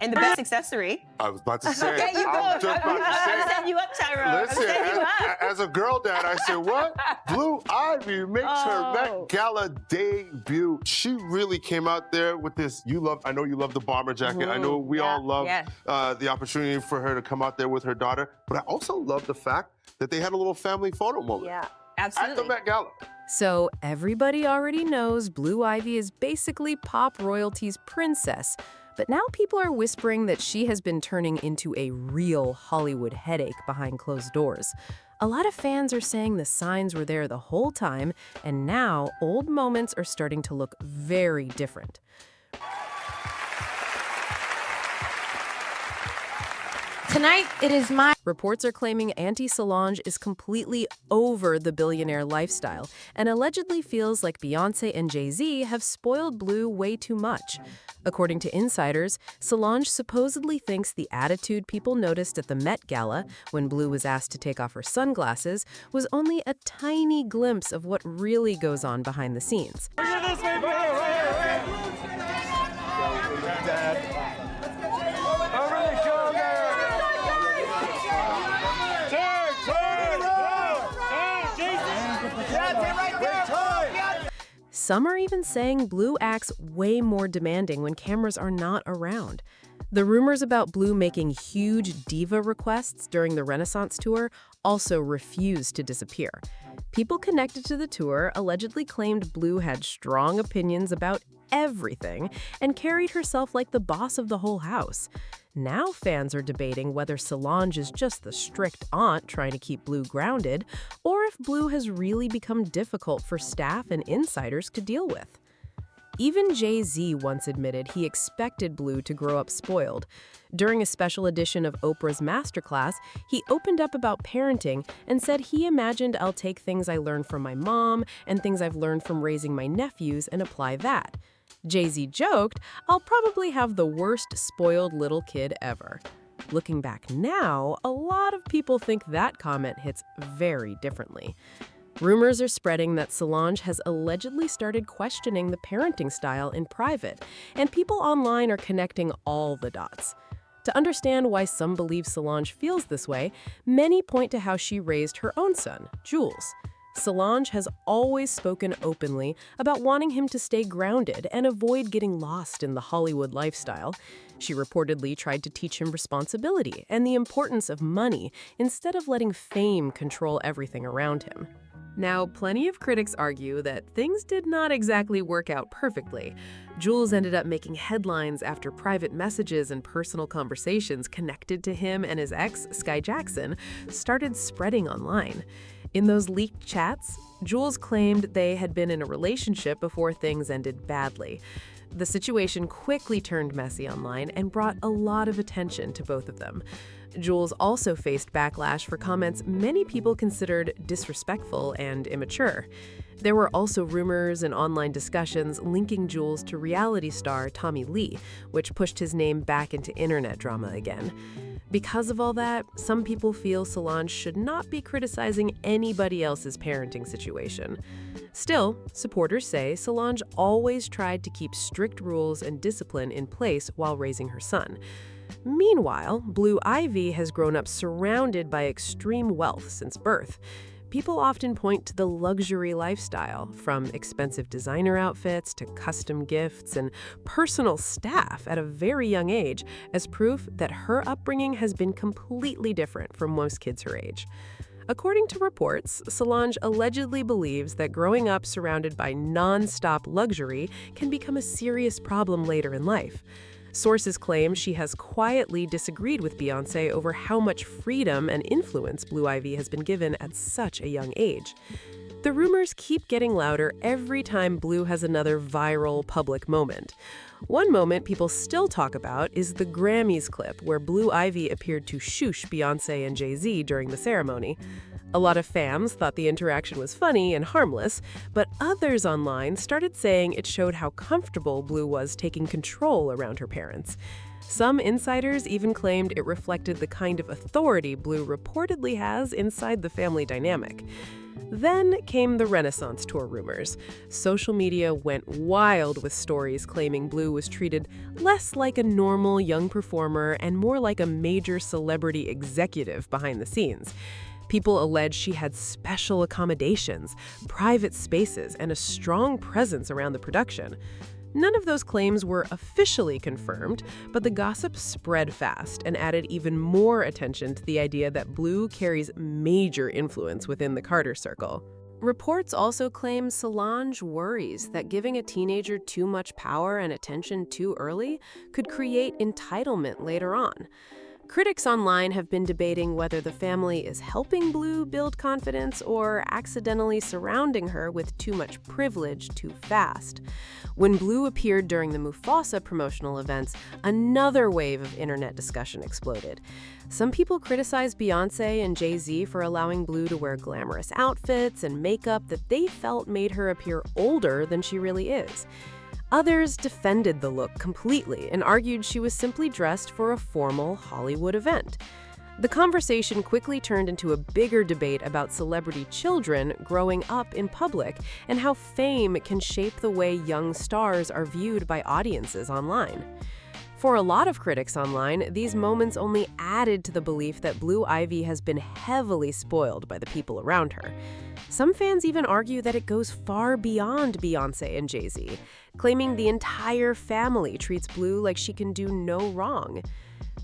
And the best accessory. I was about to say. There you go. I was just about to say. I'm setting you up, Tyrone. Listen, I'm setting you up. as a girl dad, I said, what? Blue Ivy makes her Met Gala debut. She really came out there with this. I know you love the bomber jacket. I know we all love the opportunity for her to come out there with her daughter. But I also love the fact that they had a little family photo moment. Yeah, absolutely. At the Met Gala. So everybody already knows Blue Ivy is basically pop royalty's princess. But now people are whispering that she has been turning into a real Hollywood headache behind closed doors. A lot of fans are saying the signs were there the whole time, and now old moments are starting to look very different. Tonight, it is my... Reports are claiming Auntie Solange is completely over the billionaire lifestyle and allegedly feels like Beyonce and Jay-Z have spoiled Blue way too much. According to insiders, Solange supposedly thinks the attitude people noticed at the Met Gala when Blue was asked to take off her sunglasses was only a tiny glimpse of what really goes on behind the scenes. Look at this, baby! Dad. Over the shoulder! Some are even saying Blue acts way more demanding when cameras are not around. The rumors about Blue making huge diva requests during the Renaissance tour also refused to disappear. People connected to the tour allegedly claimed Blue had strong opinions about everything and carried herself like the boss of the whole house. Now fans are debating whether Solange is just the strict aunt trying to keep Blue grounded, or if Blue has really become difficult for staff and insiders to deal with. Even Jay-Z once admitted he expected Blue to grow up spoiled. During a special edition of Oprah's Masterclass, he opened up about parenting and said he imagined I'll take things I learned from my mom and things I've learned from raising my nephews and apply that. Jay-Z joked, I'll probably have the worst spoiled little kid ever. Looking back now, a lot of people think that comment hits very differently. Rumors are spreading that Solange has allegedly started questioning the parenting style in private, and people online are connecting all the dots. To understand why some believe Solange feels this way, many point to how she raised her own son, Jules. Solange has always spoken openly about wanting him to stay grounded and avoid getting lost in the Hollywood lifestyle. She reportedly tried to teach him responsibility and the importance of money instead of letting fame control everything around him. Now, plenty of critics argue that things did not exactly work out perfectly. Jules ended up making headlines after private messages and personal conversations connected to him and his ex, Sky Jackson, started spreading online. In those leaked chats, Jules claimed they had been in a relationship before things ended badly. The situation quickly turned messy online and brought a lot of attention to both of them. Jules also faced backlash for comments many people considered disrespectful and immature. There were also rumors and online discussions linking Jules to reality star Tommy Lee, which pushed his name back into internet drama again. Because of all that, some people feel Solange should not be criticizing anybody else's parenting situation. Still, supporters say Solange always tried to keep strict rules and discipline in place while raising her son. Meanwhile, Blue Ivy has grown up surrounded by extreme wealth since birth. People often point to the luxury lifestyle, from expensive designer outfits to custom gifts and personal staff at a very young age, as proof that her upbringing has been completely different from most kids her age. According to reports, Solange allegedly believes that growing up surrounded by non-stop luxury can become a serious problem later in life. Sources claim she has quietly disagreed with Beyonce over how much freedom and influence Blue Ivy has been given at such a young age. The rumors keep getting louder every time Blue has another viral public moment. One moment people still talk about is the Grammys clip where Blue Ivy appeared to shoosh Beyonce and Jay-Z during the ceremony. A lot of fans thought the interaction was funny and harmless, but others online started saying it showed how comfortable Blue was taking control around her parents. Some insiders even claimed it reflected the kind of authority Blue reportedly has inside the family dynamic. Then came the Renaissance tour rumors. Social media went wild with stories claiming Blue was treated less like a normal young performer and more like a major celebrity executive behind the scenes. People alleged she had special accommodations, private spaces, and a strong presence around the production. None of those claims were officially confirmed, but the gossip spread fast and added even more attention to the idea that Blue carries major influence within the Carter circle. Reports also claim Solange worries that giving a teenager too much power and attention too early could create entitlement later on. Critics online have been debating whether the family is helping Blue build confidence or accidentally surrounding her with too much privilege too fast. When Blue appeared during the Mufasa promotional events, another wave of internet discussion exploded. Some people criticized Beyonce and Jay-Z for allowing Blue to wear glamorous outfits and makeup that they felt made her appear older than she really is. Others defended the look completely and argued she was simply dressed for a formal Hollywood event. The conversation quickly turned into a bigger debate about celebrity children growing up in public and how fame can shape the way young stars are viewed by audiences online. For a lot of critics online, these moments only added to the belief that Blue Ivy has been heavily spoiled by the people around her. Some fans even argue that it goes far beyond Beyonce and Jay-Z, claiming the entire family treats Blue like she can do no wrong.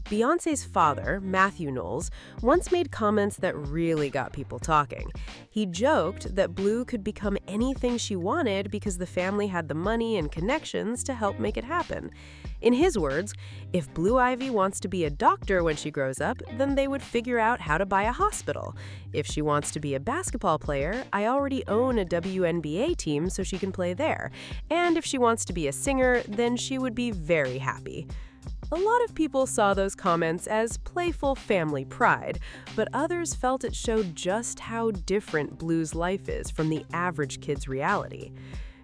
Beyonce's father, Matthew Knowles, once made comments that really got people talking. He joked that Blue could become anything she wanted because the family had the money and connections to help make it happen. In his words, if Blue Ivy wants to be a doctor when she grows up, then they would figure out how to buy a hospital. If she wants to be a basketball player, I already own a WNBA team so she can play there. And if she wants to be a singer, then she would be very happy. A lot of people saw those comments as playful family pride, but others felt it showed just how different Blue's life is from the average kid's reality.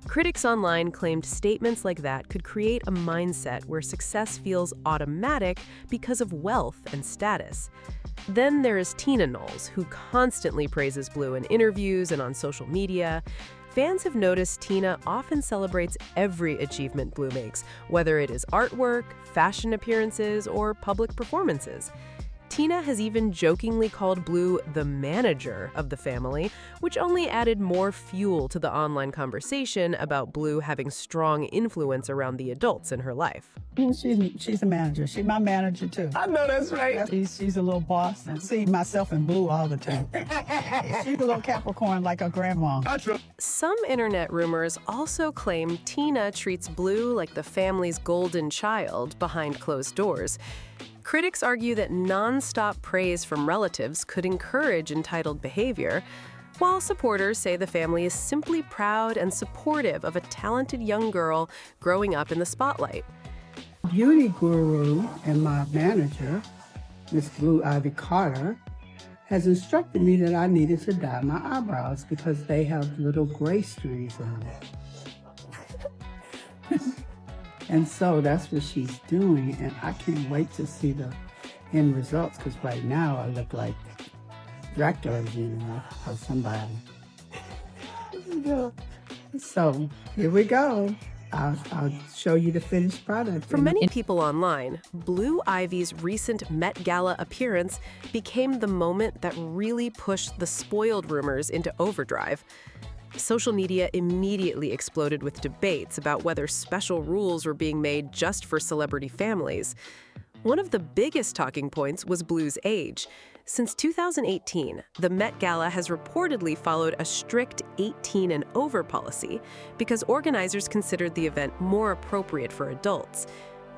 Critics online claimed statements like that could create a mindset where success feels automatic because of wealth and status. Then there is Tina Knowles, who constantly praises Blue in interviews and on social media. Fans have noticed Tina often celebrates every achievement Blue makes, whether it is artwork, fashion appearances, or public performances. Tina has even jokingly called Blue the manager of the family, which only added more fuel to the online conversation about Blue having strong influence around the adults in her life. She's a manager. She's my manager, too. I know that's right. She's a little boss. I see myself in Blue all the time. She's a little Capricorn like her grandma. Some internet rumors also claim Tina treats Blue like the family's golden child behind closed doors. Critics argue that non-stop praise from relatives could encourage entitled behavior, while supporters say the family is simply proud and supportive of a talented young girl growing up in the spotlight. Beauty guru and my manager, Miss Blue Ivy Carter, has instructed me that I needed to dye my eyebrows because they have little gray streaks on them. And so that's what she's doing, and I can't wait to see the end results, because right now I look like Dracula, or somebody. So here we go. I'll show you the finished product. For many people online, Blue Ivy's recent Met Gala appearance became the moment that really pushed the spoiled rumors into overdrive. Social media immediately exploded with debates about whether special rules were being made just for celebrity families. One of the biggest talking points was Blue's age. Since 2018, the Met Gala has reportedly followed a strict 18 and over policy because organizers considered the event more appropriate for adults.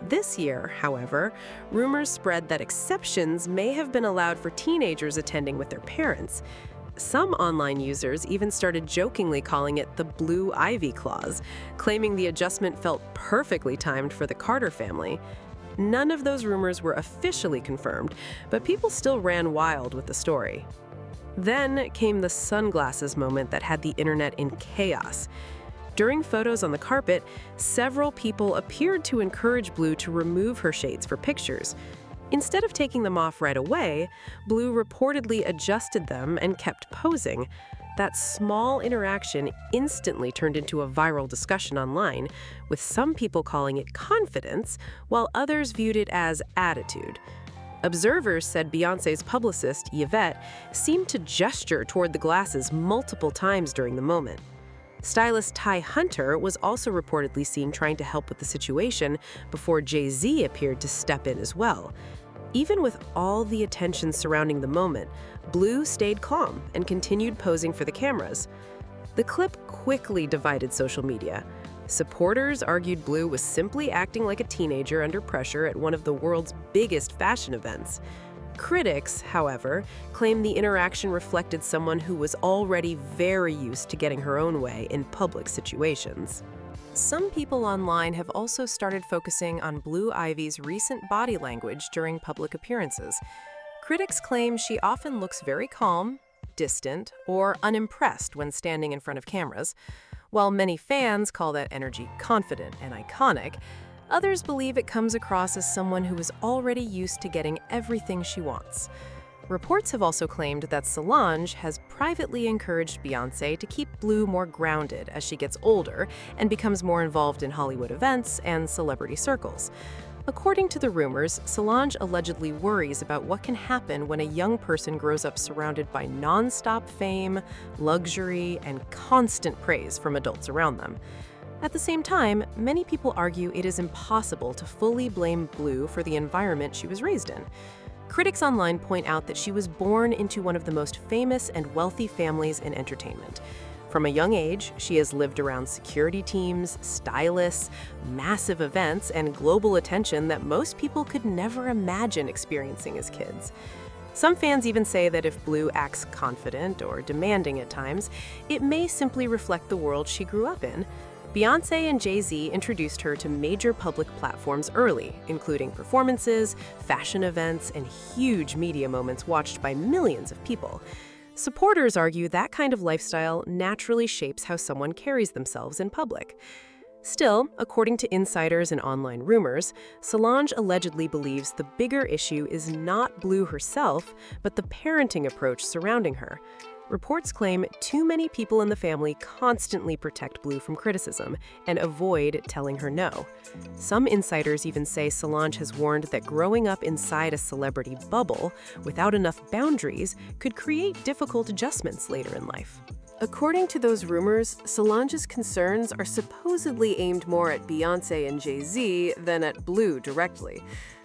This year, however, rumors spread that exceptions may have been allowed for teenagers attending with their parents. Some online users even started jokingly calling it the Blue Ivy Clause, claiming the adjustment felt perfectly timed for the Carter family. None of those rumors were officially confirmed, but people still ran wild with the story. Then came the sunglasses moment that had the internet in chaos. During photos on the carpet, several people appeared to encourage Blue to remove her shades for pictures. Instead of taking them off right away, Blue reportedly adjusted them and kept posing. that small interaction instantly turned into a viral discussion online, with some people calling it confidence, while others viewed it as attitude. Observers said Beyoncé's publicist, Yvette, seemed to gesture toward the glasses multiple times during the moment. Stylist Ty Hunter was also reportedly seen trying to help with the situation before Jay-Z appeared to step in as well. Even with all the attention surrounding the moment, Blue stayed calm and continued posing for the cameras. The clip quickly divided social media. Supporters argued Blue was simply acting like a teenager under pressure at one of the world's biggest fashion events. Critics, however, claim the interaction reflected someone who was already very used to getting her own way in public situations. Some people online have also started focusing on Blue Ivy's recent body language during public appearances. Critics claim she often looks very calm, distant, or unimpressed when standing in front of cameras. While many fans call that energy confident and iconic, others believe it comes across as someone who is already used to getting everything she wants. Reports have also claimed that Solange has privately encouraged Beyoncé to keep Blue more grounded as she gets older and becomes more involved in Hollywood events and celebrity circles. According to the rumors, Solange allegedly worries about what can happen when a young person grows up surrounded by non-stop fame, luxury, and constant praise from adults around them. At the same time, many people argue it is impossible to fully blame Blue for the environment she was raised in. Critics online point out that she was born into one of the most famous and wealthy families in entertainment. From a young age, she has lived around security teams, stylists, massive events, and global attention that most people could never imagine experiencing as kids. Some fans even say that if Blue acts confident or demanding at times, it may simply reflect the world she grew up in. Beyoncé and Jay-Z introduced her to major public platforms early, including performances, fashion events, and huge media moments watched by millions of people. Supporters argue that kind of lifestyle naturally shapes how someone carries themselves in public. Still, according to insiders and online rumors, Solange allegedly believes the bigger issue is not Blue herself, but the parenting approach surrounding her. Reports claim too many people in the family constantly protect Blue from criticism and avoid telling her no. Some insiders even say Solange has warned that growing up inside a celebrity bubble without enough boundaries could create difficult adjustments later in life. According to those rumors, Solange's concerns are supposedly aimed more at Beyoncé and Jay-Z than at Blue directly.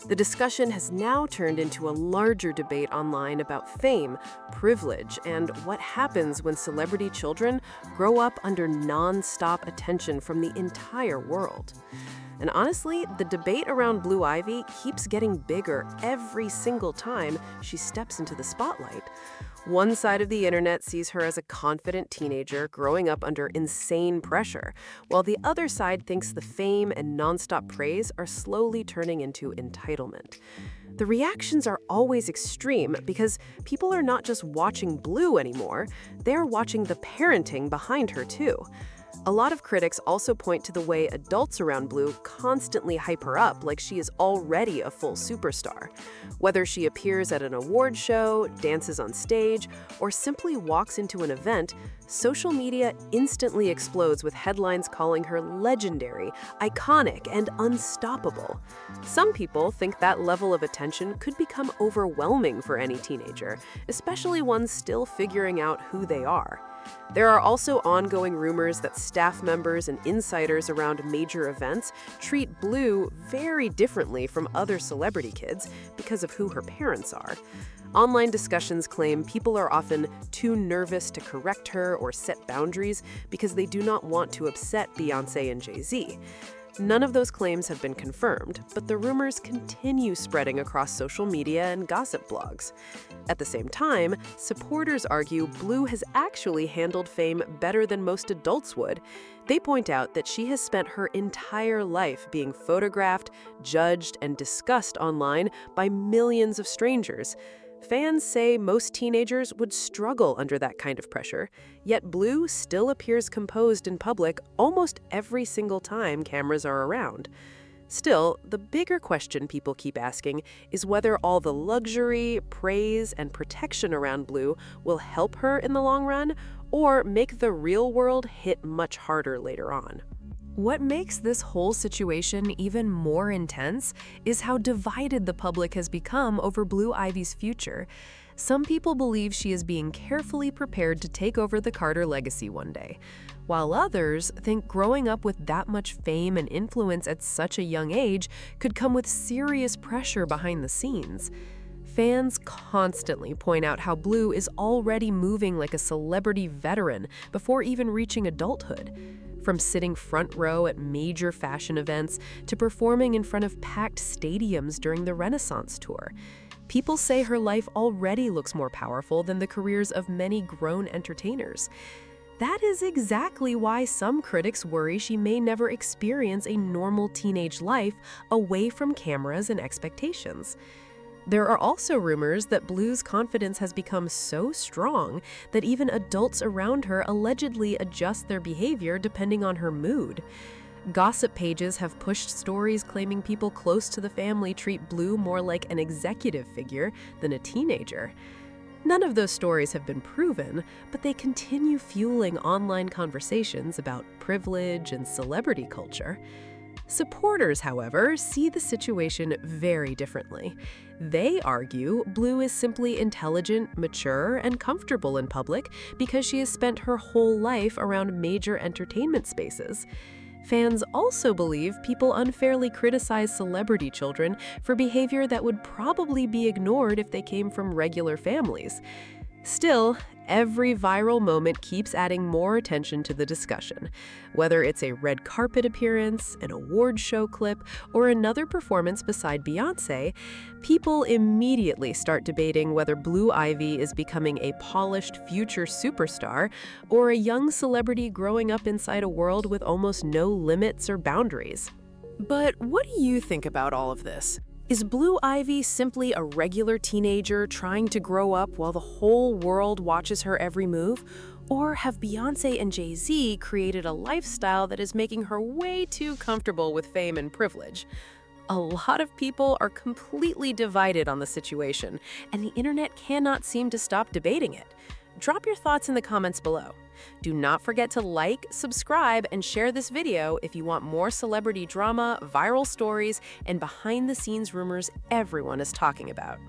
The discussion has now turned into a larger debate online about fame, privilege, and what happens when celebrity children grow up under non-stop attention from the entire world. And honestly, the debate around Blue Ivy keeps getting bigger every single time she steps into the spotlight. One side of the internet sees her as a confident teenager growing up under insane pressure, while the other side thinks the fame and nonstop praise are slowly turning into entitlement. The reactions are always extreme because people are not just watching Blue anymore, they're watching the parenting behind her too. A lot of critics also point to the way adults around Blue constantly hype her up like she is already a full superstar. Whether she appears at an award show, dances on stage, or simply walks into an event, social media instantly explodes with headlines calling her legendary, iconic, and unstoppable. Some people think that level of attention could become overwhelming for any teenager, especially ones still figuring out who they are. There are also ongoing rumors that staff members and insiders around major events treat Blue very differently from other celebrity kids because of who her parents are. Online discussions claim people are often too nervous to correct her or set boundaries because they do not want to upset Beyoncé and Jay-Z. None of those claims have been confirmed, but the rumors continue spreading across social media and gossip blogs. At the same time, supporters argue Blue has actually handled fame better than most adults would. They point out that she has spent her entire life being photographed, judged, and discussed online by millions of strangers. Fans say most teenagers would struggle under that kind of pressure, yet Blue still appears composed in public almost every single time cameras are around. Still, the bigger question people keep asking is whether all the luxury, praise, and protection around Blue will help her in the long run, or make the real world hit much harder later on. What makes this whole situation even more intense is how divided the public has become over Blue Ivy's future. Some people believe she is being carefully prepared to take over the Carter legacy one day, while others think growing up with that much fame and influence at such a young age could come with serious pressure behind the scenes. Fans constantly point out how Blue is already moving like a celebrity veteran before even reaching adulthood. From sitting front row at major fashion events to performing in front of packed stadiums during the Renaissance tour, people say her life already looks more powerful than the careers of many grown entertainers. That is exactly why some critics worry she may never experience a normal teenage life away from cameras and expectations. There are also rumors that Blue's confidence has become so strong that even adults around her allegedly adjust their behavior depending on her mood. Gossip pages have pushed stories claiming people close to the family treat Blue more like an executive figure than a teenager. None of those stories have been proven, but they continue fueling online conversations about privilege and celebrity culture. Supporters, however, see the situation very differently. They argue Blue is simply intelligent, mature, and comfortable in public because she has spent her whole life around major entertainment spaces. Fans also believe people unfairly criticize celebrity children for behavior that would probably be ignored if they came from regular families. Still, every viral moment keeps adding more attention to the discussion. Whether it's a red carpet appearance, an award show clip, or another performance beside Beyonce, people immediately start debating whether Blue Ivy is becoming a polished future superstar or a young celebrity growing up inside a world with almost no limits or boundaries. But what do you think about all of this? Is Blue Ivy simply a regular teenager trying to grow up while the whole world watches her every move? Or have Beyonce and Jay-Z created a lifestyle that is making her way too comfortable with fame and privilege? A lot of people are completely divided on the situation, and the internet cannot seem to stop debating it. Drop your thoughts in the comments below. Do not forget to like, subscribe, and share this video if you want more celebrity drama, viral stories, and behind-the-scenes rumors everyone is talking about.